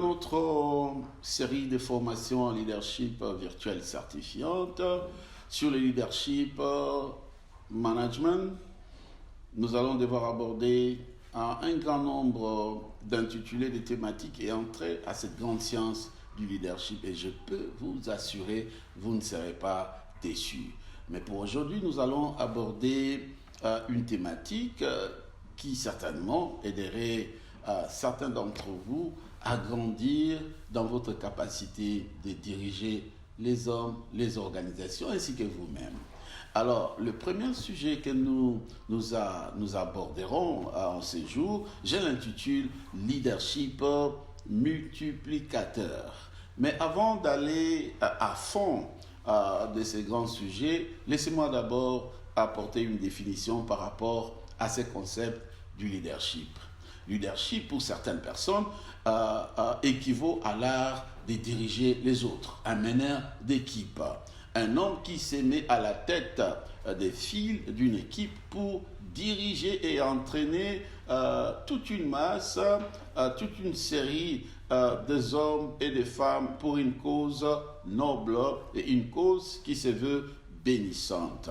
notre série de formations en leadership virtuelle certifiante sur le leadership management, nous allons devoir aborder un grand nombre d'intitulés de thématiques et entrer à cette grande science du leadership. Et je peux vous assurer, vous ne serez pas déçus. Mais pour aujourd'hui, nous allons aborder une thématique qui certainement aiderait certains d'entre vous à grandir dans votre capacité de diriger les hommes, les organisations ainsi que vous-même. Alors, le premier sujet que nous aborderons en ces jours, je l'intitule Leadership multiplicateur. Mais avant d'aller à fond de ces grands sujets, laissez-moi d'abord apporter une définition par rapport à ces concepts du leadership. Leadership, pour certaines personnes, équivaut à l'art de diriger les autres, un meneur d'équipe, un homme qui se met à la tête des fils d'une équipe pour diriger et entraîner toute une masse, toute une série de hommes et de femmes pour une cause noble et une cause qui se veut bénissante.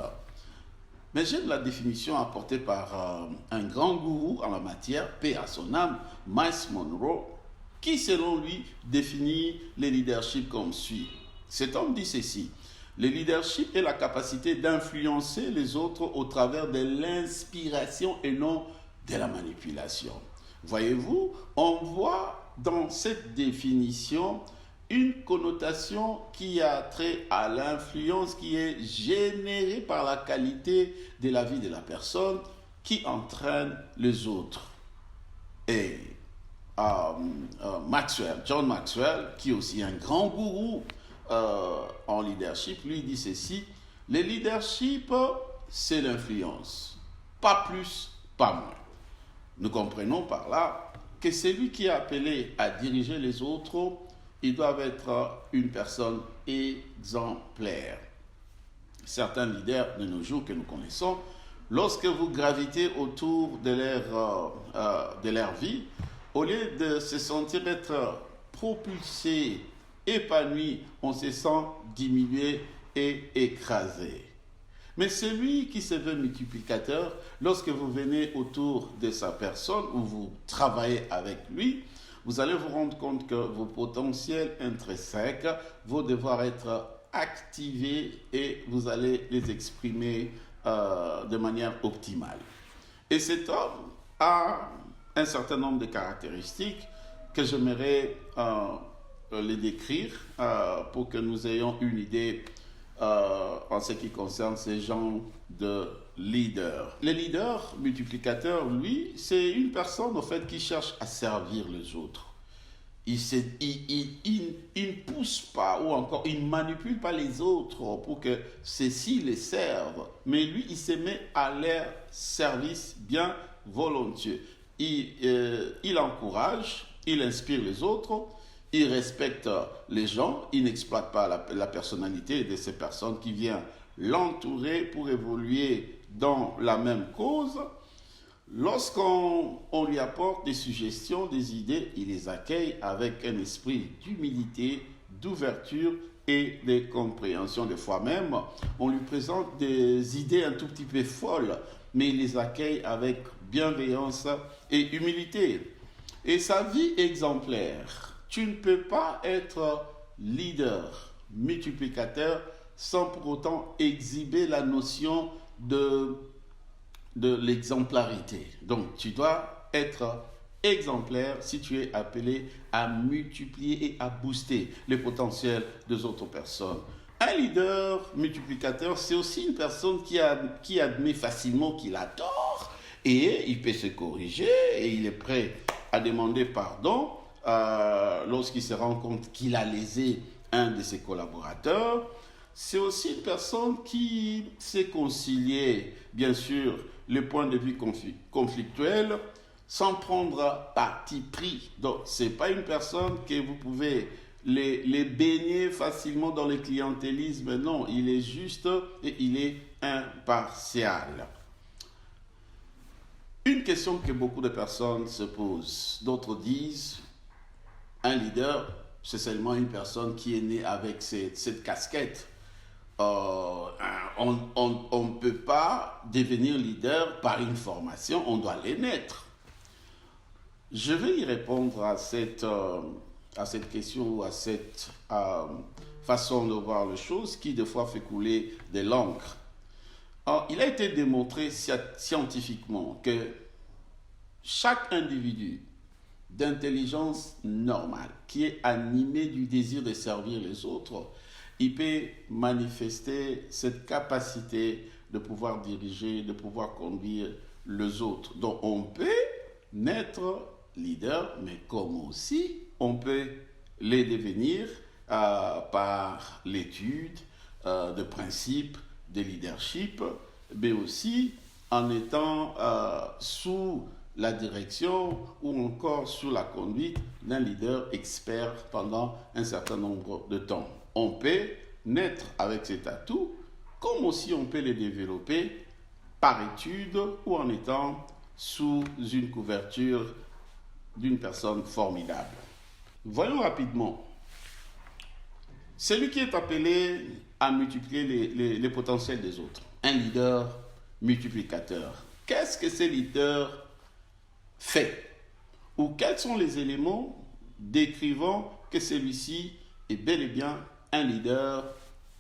Mais j'aime la définition apportée par un grand gourou en la matière, paix à son âme, Myles Munroe, qui selon lui définit le leadership comme suit. Cet homme dit ceci: le leadership est la capacité d'influencer les autres au travers de l'inspiration et non de la manipulation. Voyez-vous, on voit dans cette définition une connotation qui a trait à l'influence qui est générée par la qualité de la vie de la personne qui entraîne les autres. Et John Maxwell, qui est aussi un grand gourou en leadership, lui dit ceci: le leadership, c'est l'influence, pas plus, pas moins. Nous comprenons par là que celui qui est appelé à diriger les autres, ils doivent être une personne exemplaire. Certains leaders de nos jours que nous connaissons, lorsque vous gravitez autour de leur vie, au lieu de se sentir être propulsé, épanoui, on se sent diminué et écrasé. Mais celui qui se veut multiplicateur, lorsque vous venez autour de sa personne ou vous travaillez avec lui, vous allez vous rendre compte que vos potentiels intrinsèques vont devoir être activés et vous allez les exprimer de manière optimale. Et cet homme a un certain nombre de caractéristiques que j'aimerais les décrire pour que nous ayons une idée en ce qui concerne ces genres de leader. Le leader multiplicateur, lui, c'est une personne en fait qui cherche à servir les autres. Il ne pousse pas ou encore il ne manipule pas les autres pour que ceux-ci les servent, mais lui, il se met à leur service bien volontiers. Il encourage, il inspire les autres, il respecte les gens, il n'exploite pas la personnalité de ces personnes qui viennent l'entourer pour évoluer dans la même cause. Lorsqu'on lui apporte des suggestions, des idées, il les accueille avec un esprit d'humilité, d'ouverture et de compréhension. Des fois même, on lui présente des idées un tout petit peu folles, mais il les accueille avec bienveillance et humilité. Et sa vie exemplaire. Tu ne peux pas être leader, multiplicateur, sans pour autant exhiber la notion de l'exemplarité. Donc, tu dois être exemplaire si tu es appelé à multiplier et à booster le potentiel des autres personnes. Un leader multiplicateur, c'est aussi une personne qui admet facilement qu'il a tort et il peut se corriger et il est prêt à demander pardon lorsqu'il se rend compte qu'il a lésé un de ses collaborateurs. C'est aussi une personne qui sait concilier, bien sûr, les points de vue conflictuels sans prendre parti pris. Donc, ce n'est pas une personne que vous pouvez les baigner facilement dans le clientélisme. Non, il est juste et il est impartial. Une question que beaucoup de personnes se posent, d'autres disent: Un leader, c'est seulement une personne qui est née avec cette casquette. On ne peut pas devenir leader par une formation, on doit les naître. Je vais y répondre à cette question ou à cette façon de voir les choses qui des fois fait couler de l'encre. Il a été démontré scientifiquement que chaque individu d'intelligence normale qui est animé du désir de servir les autres, il peut manifester cette capacité de pouvoir diriger, de pouvoir conduire les autres. Donc on peut naître leader, mais comme aussi on peut les devenir par l'étude de principes de leadership, mais aussi en étant sous la direction ou encore sous la conduite d'un leader expert pendant un certain nombre de temps. On peut naître avec cet atout, comme aussi on peut les développer par étude ou en étant sous une couverture d'une personne formidable. Voyons rapidement. Celui qui est appelé à multiplier les potentiels des autres, un leader multiplicateur. Qu'est-ce que ce leader fait? Ou quels sont les éléments décrivant que celui-ci est bel et bien un leader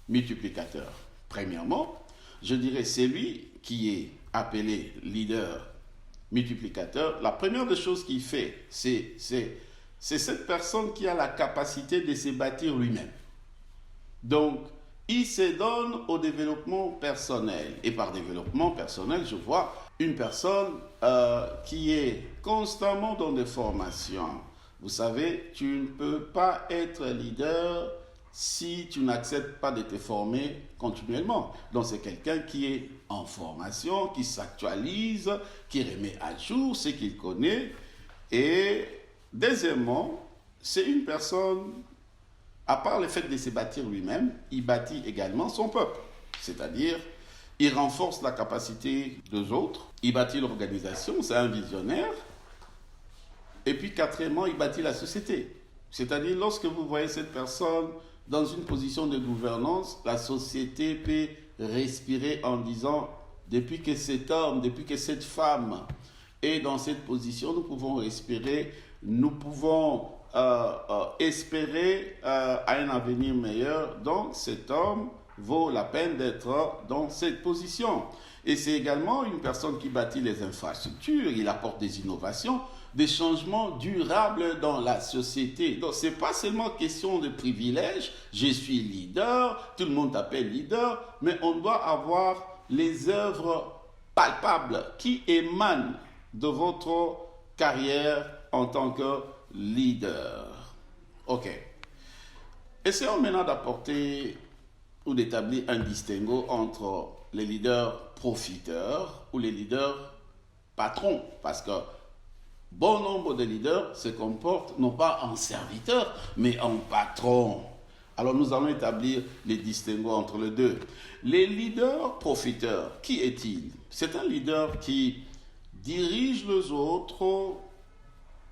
multiplicateur? Premièrement, je dirais celui qui est appelé leader multiplicateur. La première des choses qu'il fait, c'est cette personne qui a la capacité de se bâtir lui-même. Donc, il se donne au développement personnel. Et par développement personnel, je vois une personne qui est constamment dans des formations. Vous savez, tu ne peux pas être leader si tu n'acceptes pas de te former continuellement. Donc c'est quelqu'un qui est en formation, qui s'actualise, qui remet à jour ce qu'il connaît. Et deuxièmement, c'est une personne, à part le fait de se bâtir lui-même, il bâtit également son peuple. C'est-à-dire, il renforce la capacité des autres, il bâtit l'organisation, c'est un visionnaire. Et puis quatrièmement, il bâtit la société. C'est-à-dire, lorsque vous voyez cette personne dans une position de gouvernance, la société peut respirer en disant, depuis que cet homme, depuis que cette femme est dans cette position, nous pouvons respirer, nous pouvons espérer à un avenir meilleur. Donc cet homme vaut la peine d'être dans cette position. Et c'est également une personne qui bâtit les infrastructures, il apporte des innovations, des changements durables dans la société. Donc, ce n'est pas seulement question de privilège, je suis leader, tout le monde t'appelle leader, mais on doit avoir les œuvres palpables qui émanent de votre carrière en tant que leader. Ok. Essayons maintenant d'apporter ou d'établir un distinguo entre les leaders profiteurs ou les leaders patrons, parce que bon nombre de leaders se comportent non pas en serviteurs, mais en patrons. Alors nous allons établir les distinguos entre les deux. Les leaders profiteurs, qui est-il? C'est un leader qui dirige les autres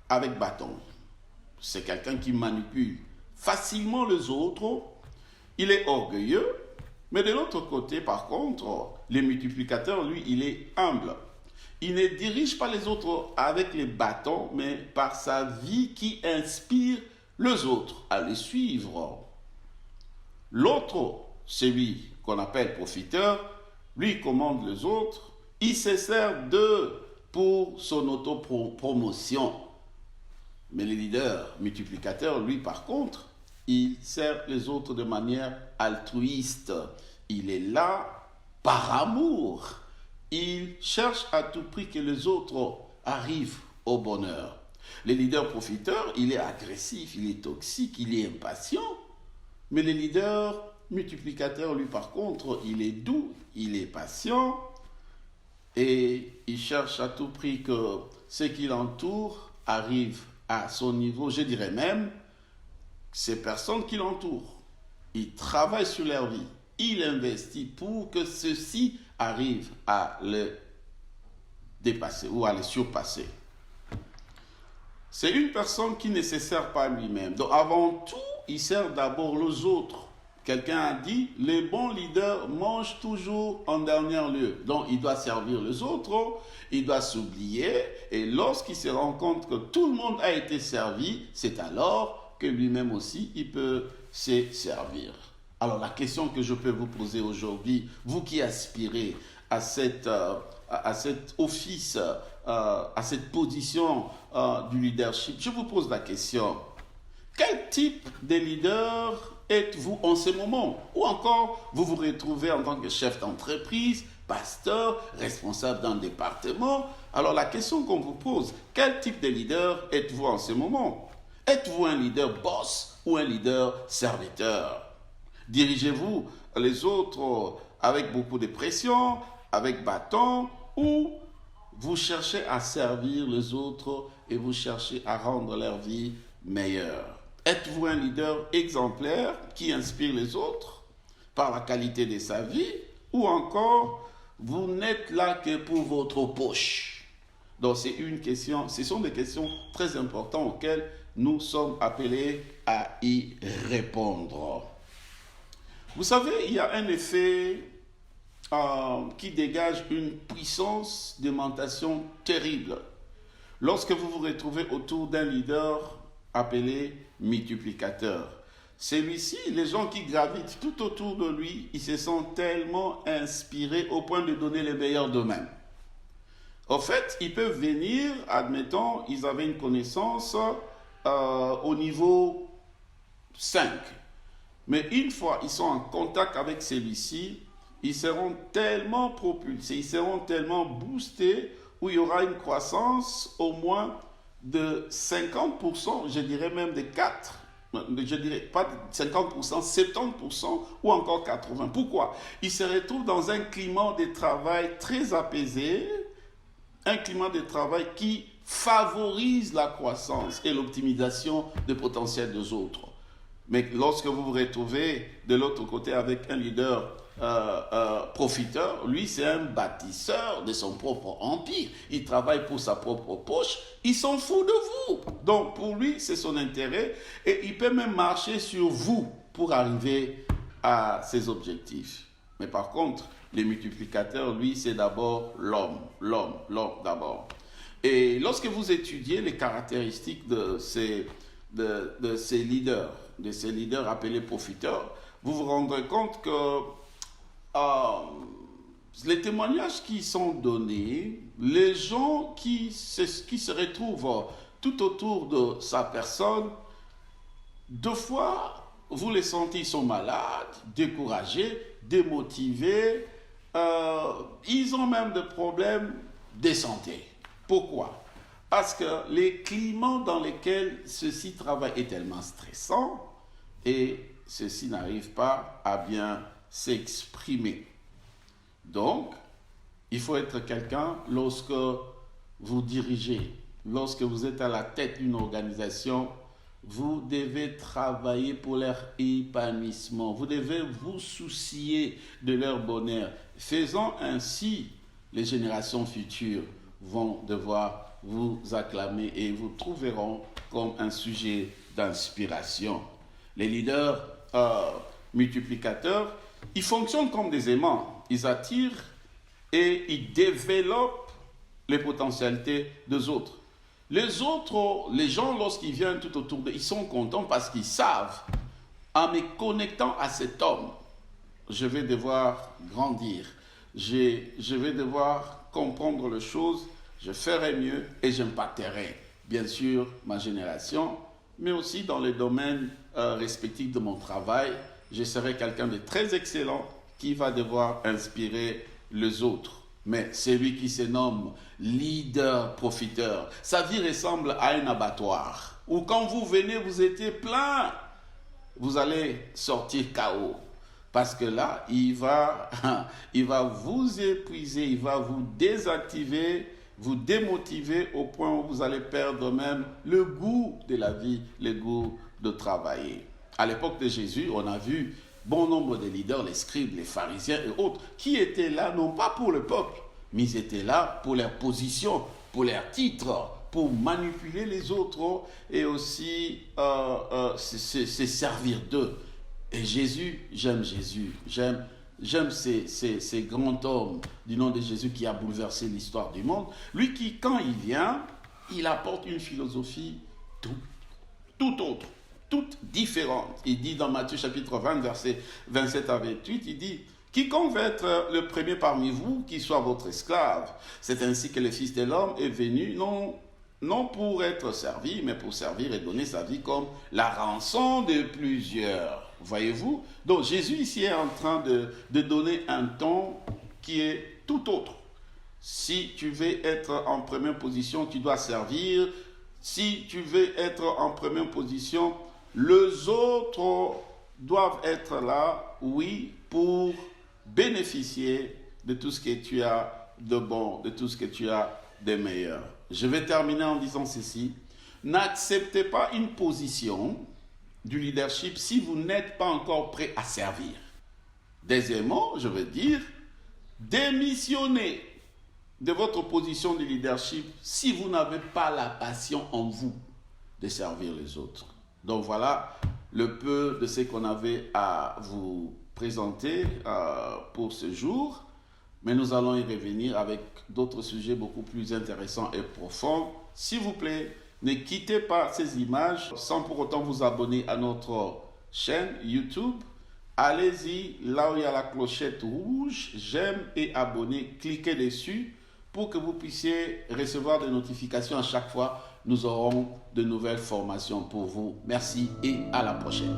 avec bâton. C'est quelqu'un qui manipule facilement les autres. Il est orgueilleux, mais de l'autre côté, par contre, le multiplicateur, lui, il est humble. Il ne dirige pas les autres avec les bâtons, mais par sa vie qui inspire les autres à les suivre. L'autre, celui qu'on appelle profiteur, lui commande les autres, il se sert d'eux pour son autopromotion. Mais le leader multiplicateur, lui par contre, il sert les autres de manière altruiste. Il est là par amour. Il cherche à tout prix que les autres arrivent au bonheur. Le leader profiteur, il est agressif, il est toxique, il est impatient. Mais le leader multiplicateur, lui par contre, il est doux, il est patient et il cherche à tout prix que ce qui l'entoure arrive à son niveau. Je dirais même, ces personnes qui l'entourent, ils travaillent sur leur vie, il investit pour que ceux-ci arrivent à le dépasser ou à le surpasser. C'est une personne qui ne se sert pas lui-même. Donc avant tout, il sert d'abord les autres. Quelqu'un a dit, les bons leaders mangent toujours en dernier lieu. Donc il doit servir les autres, il doit s'oublier, et lorsqu'il se rend compte que tout le monde a été servi, c'est alors que lui-même aussi, il peut se servir. Alors la question que je peux vous poser aujourd'hui, vous qui aspirez à cet office, à cette position du leadership, je vous pose la question, quel type de leader êtes-vous en ce moment? Ou encore, vous vous retrouvez en tant que chef d'entreprise, pasteur, responsable d'un département. Alors la question qu'on vous pose, quel type de leader êtes-vous en ce moment? Êtes-vous un leader boss ou un leader serviteur? Dirigez-vous les autres avec beaucoup de pression, avec bâton, ou vous cherchez à servir les autres et vous cherchez à rendre leur vie meilleure? Êtes-vous un leader exemplaire qui inspire les autres par la qualité de sa vie, ou encore vous n'êtes là que pour votre poche? Donc c'est une question, ce sont des questions très importantes auxquelles nous sommes appelés à y répondre. Vous savez, il y a un effet qui dégage une puissance de mentation terrible. Lorsque vous vous retrouvez autour d'un leader appelé multiplicateur, celui-ci, les gens qui gravitent tout autour de lui, ils se sentent tellement inspirés au point de donner le meilleur d'eux-mêmes. En fait, ils peuvent venir, admettons, ils avaient une connaissance au niveau 5. Mais une fois ils sont en contact avec celui-ci, ils seront tellement propulsés, ils seront tellement boostés, où il y aura une croissance au moins de 50%, je dirais même de 4%, je dirais pas 50%, 70% ou encore 80%. Pourquoi? Ils se retrouvent dans un climat de travail très apaisé, un climat de travail qui favorise la croissance et l'optimisation des potentiels des autres. Mais lorsque vous vous retrouvez de l'autre côté avec un leader profiteur, lui c'est un bâtisseur de son propre empire. Il travaille pour sa propre poche, il s'en fout de vous. Donc pour lui c'est son intérêt et il peut même marcher sur vous pour arriver à ses objectifs. Mais par contre, les multiplicateurs, lui c'est d'abord l'homme d'abord. Et lorsque vous étudiez les caractéristiques de ces leaders appelés profiteurs, vous vous rendrez compte que les témoignages qui sont donnés, les gens qui se retrouvent tout autour de sa personne, deux fois, vous les sentez, ils sont malades, découragés, démotivés, ils ont même des problèmes de santé. Pourquoi? Parce que les climats dans lesquels ceux-ci travaillent est tellement stressant et ceux-ci n'arrivent pas à bien s'exprimer. Donc, il faut être quelqu'un lorsque vous dirigez, lorsque vous êtes à la tête d'une organisation, vous devez travailler pour leur épanouissement, vous devez vous soucier de leur bonheur. Faisant ainsi, les générations futures vont devoir vous acclamer et vous trouveront comme un sujet d'inspiration. Les leaders multiplicateurs, ils fonctionnent comme des aimants. Ils attirent et ils développent les potentialités des autres. Les autres, les gens, lorsqu'ils viennent tout autour d'eux, ils sont contents parce qu'ils savent, en me connectant à cet homme, je vais devoir grandir. Je vais devoir comprendre les choses, je ferai mieux et j'impacterai, bien sûr, ma génération, mais aussi dans les domaines respectifs de mon travail. Je serai quelqu'un de très excellent qui va devoir inspirer les autres. Mais celui qui se nomme leader profiteur, sa vie ressemble à un abattoir où quand vous venez, vous étiez plein, vous allez sortir KO. Parce que là, il va vous épuiser, il va vous désactiver, vous démotiver au point où vous allez perdre même le goût de la vie, le goût de travailler. À l'époque de Jésus, on a vu bon nombre de leaders, les scribes, les pharisiens et autres, qui étaient là non pas pour le peuple, mais ils étaient là pour leur position, pour leur titre, pour manipuler les autres et aussi se servir d'eux. Et Jésus, j'aime Jésus, j'aime ces grands hommes du nom de Jésus qui a bouleversé l'histoire du monde. Lui qui, quand il vient, il apporte une philosophie tout autre, toute différente. Il dit dans Matthieu chapitre 20, versets 27 à 28, il dit: quiconque veut être le premier parmi vous, qu'il soit votre esclave. C'est ainsi que le Fils de l'homme est venu, non pour être servi, mais pour servir et donner sa vie comme la rançon de plusieurs. Voyez-vous? Donc Jésus ici est en train de donner un ton qui est tout autre. Si tu veux être en première position, tu dois servir. Si tu veux être en première position, les autres doivent être là, oui, pour bénéficier de tout ce que tu as de bon, de tout ce que tu as de meilleur. Je vais terminer en disant ceci: n'acceptez pas une position du leadership si vous n'êtes pas encore prêt à servir. Deuxièmement, je veux dire, démissionnez de votre position de leadership si vous n'avez pas la passion en vous de servir les autres. Donc voilà le peu de ce qu'on avait à vous présenter pour ce jour, mais nous allons y revenir avec d'autres sujets beaucoup plus intéressants et profonds. S'il vous plaît, ne quittez pas ces images sans pour autant vous abonner à notre chaîne YouTube. Allez-y, là où il y a la clochette rouge, j'aime et abonner, cliquez dessus pour que vous puissiez recevoir des notifications à chaque fois nous aurons de nouvelles formations pour vous. Merci et à la prochaine.